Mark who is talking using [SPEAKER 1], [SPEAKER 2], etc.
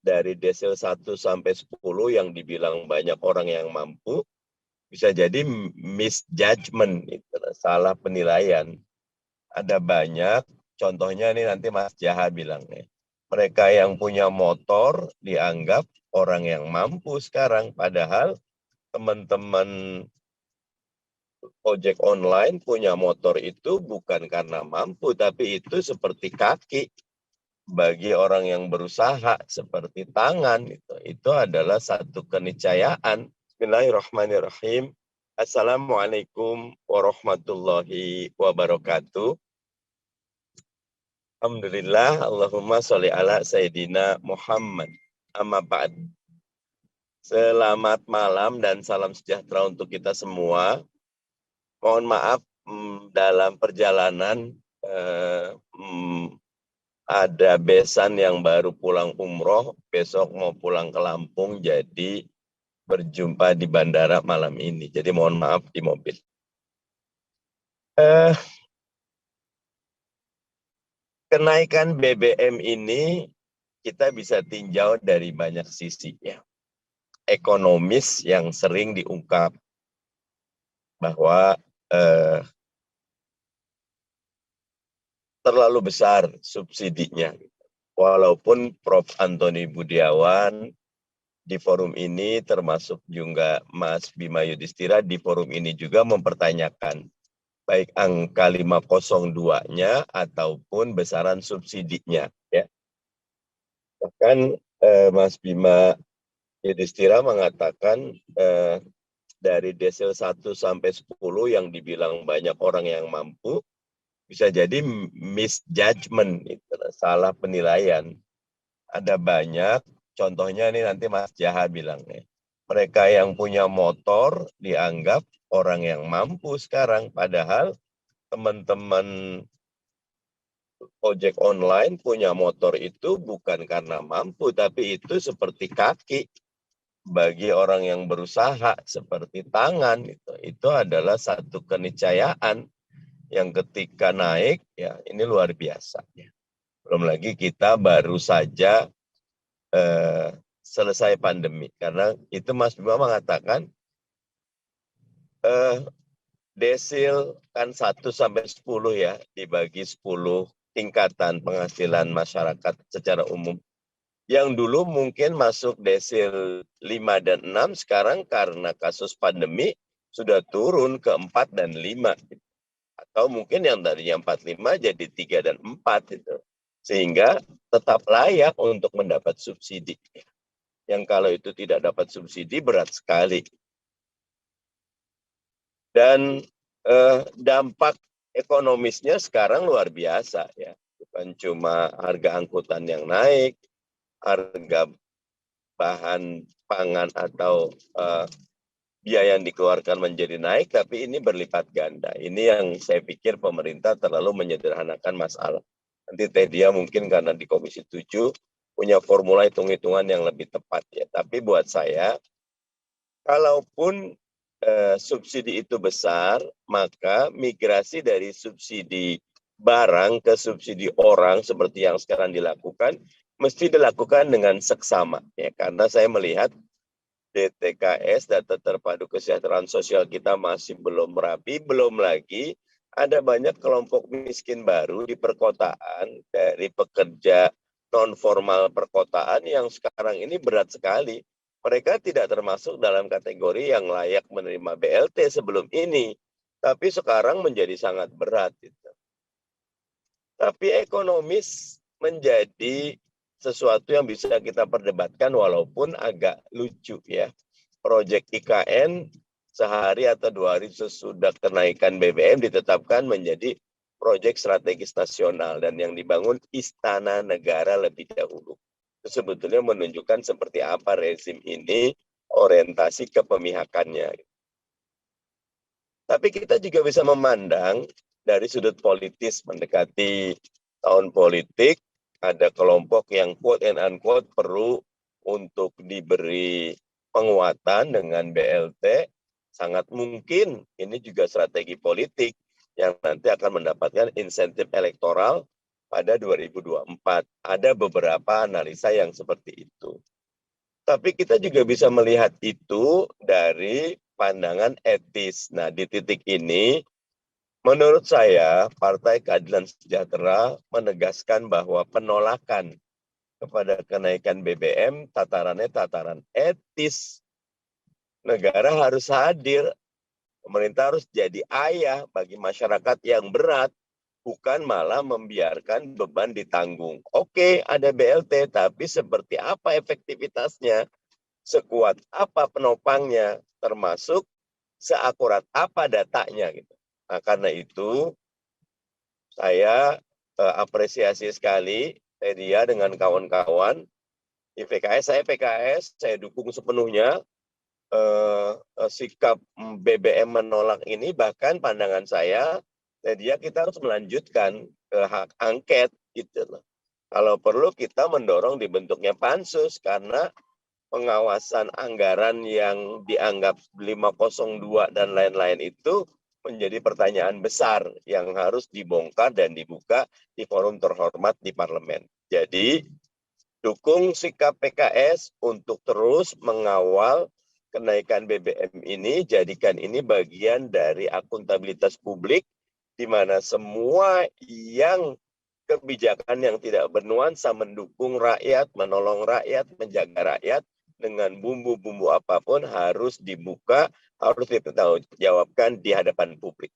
[SPEAKER 1] dari desil 1 sampai 10 yang dibilang banyak orang yang mampu, bisa jadi misjudgment, gitu, salah penilaian. Ada banyak, contohnya nih nanti Mas Jaha bilang nih, mereka yang punya motor dianggap orang yang mampu sekarang, padahal teman-teman ojek online punya motor itu bukan karena mampu, tapi itu seperti kaki bagi orang yang berusaha, seperti tangan. Itu adalah satu keniscayaan. Bismillahirrahmanirrahim. Assalamualaikum warahmatullahi wabarakatuh. Alhamdulillah, Allahumma sholli ala Sayyidina Muhammad. Amma ba'd. Selamat malam dan salam sejahtera untuk kita semua. Mohon maaf, dalam perjalanan ada besan yang baru pulang umroh, besok mau pulang ke Lampung, jadi berjumpa di bandara malam ini. Jadi mohon maaf di mobil. Kenaikan BBM ini kita bisa tinjau dari banyak sisi, ya. Ekonomis yang sering diungkap bahwa terlalu besar subsidinya. Walaupun Prof. Antoni Budiawan di forum ini, termasuk juga Mas Bima Yudhistira di forum ini juga mempertanyakan baik angka 502-nya ataupun besaran subsidinya, ya. Bahkan Mas Bima Yudhistira mengatakan dari desil 1 sampai 10 yang dibilang banyak orang yang mampu, bisa jadi misjudgment, gitu, salah penilaian. Ada banyak, contohnya nih nanti Mas Jaha bilang nih, mereka yang punya motor dianggap orang yang mampu sekarang, padahal teman-teman ojek online punya motor itu bukan karena mampu, tapi itu seperti kaki bagi orang yang berusaha, seperti tangan. Itu adalah satu keniscayaan yang ketika naik, ya ini luar biasa. Belum lagi kita baru saja selesai pandemi, karena itu Mas Bima mengatakan desil kan 1 sampai 10 ya, dibagi 10 tingkatan penghasilan masyarakat secara umum. Yang dulu mungkin masuk desil 5 dan 6, sekarang karena kasus pandemi sudah turun ke 4 dan 5. Atau mungkin yang tadinya 45 jadi 3 dan 4 itu. Sehingga tetap layak untuk mendapat subsidi. Yang kalau itu tidak dapat subsidi berat sekali. Dan dampak ekonomisnya sekarang luar biasa, ya. Bukan cuma harga angkutan yang naik, harga bahan pangan atau biaya yang dikeluarkan menjadi naik, tapi ini berlipat ganda. Ini yang saya pikir pemerintah terlalu menyederhanakan masalah. Nanti Teh Dia mungkin karena di Komisi 7 punya formula hitung-hitungan yang lebih tepat, ya. Tapi buat saya, kalaupun subsidi itu besar, maka migrasi dari subsidi barang ke subsidi orang seperti yang sekarang dilakukan, mesti dilakukan dengan seksama, ya. Karena saya melihat DTKS, data terpadu kesejahteraan sosial kita masih belum rapi, belum lagi ada banyak kelompok miskin baru di perkotaan, dari pekerja non formal perkotaan yang sekarang ini berat sekali. Mereka tidak termasuk dalam kategori yang layak menerima BLT sebelum ini, tapi sekarang menjadi sangat berat. Tapi ekonomis menjadi sesuatu yang bisa kita perdebatkan walaupun agak lucu, ya. Proyek IKN sehari atau 2 hari sesudah kenaikan BBM ditetapkan menjadi proyek strategis nasional dan yang dibangun istana negara lebih dahulu. Itu sebetulnya menunjukkan seperti apa rezim ini orientasi kepemihakannya. Tapi kita juga bisa memandang dari sudut politis, mendekati tahun politik, ada kelompok yang quote and unquote perlu untuk diberi penguatan dengan BLT, sangat mungkin ini juga strategi politik yang nanti akan mendapatkan insentif elektoral pada 2024. Ada beberapa analisa yang seperti itu. Tapi kita juga bisa melihat itu dari pandangan etis. Nah, di titik ini, menurut saya, Partai Keadilan Sejahtera menegaskan bahwa penolakan kepada kenaikan BBM tatarannya tataran etis. Negara harus hadir, pemerintah harus jadi ayah bagi masyarakat yang berat, bukan malah membiarkan beban ditanggung. Oke, ada BLT, tapi seperti apa efektivitasnya? Sekuat apa penopangnya? Termasuk seakurat apa datanya gitu. Nah, karena itu saya apresiasi sekali media dengan kawan-kawan di PKS. Saya dukung sepenuhnya sikap BBM menolak ini. Bahkan pandangan saya, media kita harus melanjutkan ke hak angket gitu loh. Kalau perlu kita mendorong dibentuknya pansus karena pengawasan anggaran yang dianggap 502 dan lain-lain itu menjadi pertanyaan besar yang harus dibongkar dan dibuka di forum terhormat di parlemen. Jadi, dukung sikap PKS untuk terus mengawal kenaikan BBM ini, jadikan ini bagian dari akuntabilitas publik, di mana semua yang kebijakan yang tidak bernuansa mendukung rakyat, menolong rakyat, menjaga rakyat, dengan bumbu-bumbu apapun harus dibuka, harus dipertanggungjawabkan di hadapan publik.